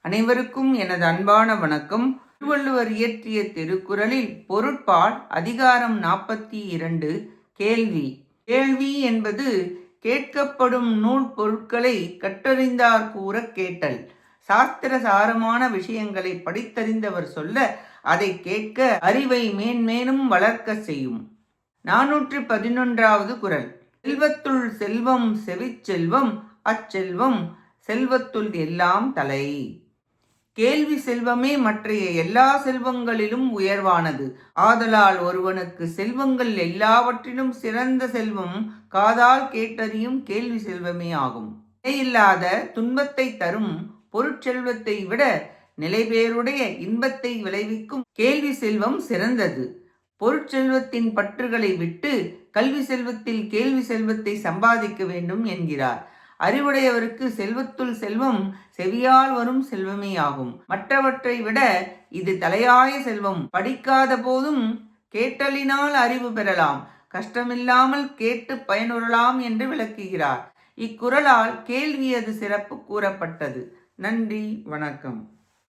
அனைவருக்கும் எனது அன்பான வணக்கம். திருவள்ளுவர் இயற்றிய திருக்குறளில் பொருட்பால் அதிகாரம் 42 கேள்வி. கேள்வி என்பது கேட்கப்படும் நூல் பொருட்களை கற்றறிந்தார் கூற கேட்டல். சாஸ்திர சாரமான விஷயங்களை படித்தறிந்தவர் சொல்ல அதை கேட்க அறிவை மேன்மேலும் வளர்க்க செய்யும். 411வது குறள். செல்வத்துள் செல்வம் செவிச்செல்வம், அச்செல்வம் செல்வத்துள் எல்லாம் தலை. கேள்வி செல்வமே மற்றைய எல்லா செல்வங்களிலும் உயர்வானது. ஆதலால் ஒருவனுக்கு செல்வங்கள் எல்லாவற்றிலும் சிறந்த செல்வம் காதால் கேட்டறியும் கேள்வி செல்வமே ஆகும். நிலையில்லாத துன்பத்தை தரும் பொருட்செல்வத்தை விட நிலைபேருடைய இன்பத்தை விளைவிக்கும் கேள்வி செல்வம் சிறந்தது. பொருட்செல்வத்தின் பற்றுகளை விட்டு கல்வி செல்வத்தில் கேள்வி செல்வத்தை சம்பாதிக்க வேண்டும் என்கிறார். அறிவுடையவருக்கு செல்வத்துள் செல்வம் செவியால் வரும் செல்வமே ஆகும். மற்றவற்றை விட இது தலையாய செல்வம். படிக்காத போதும் கேட்டலினால் அறிவு பெறலாம், கஷ்டமில்லாமல் கேட்டு பயனுறலாம் என்று விளக்குகிறார். இக்குறளால் கேள்வியது சிறப்பு கூறப்பட்டது. நன்றி, வணக்கம்.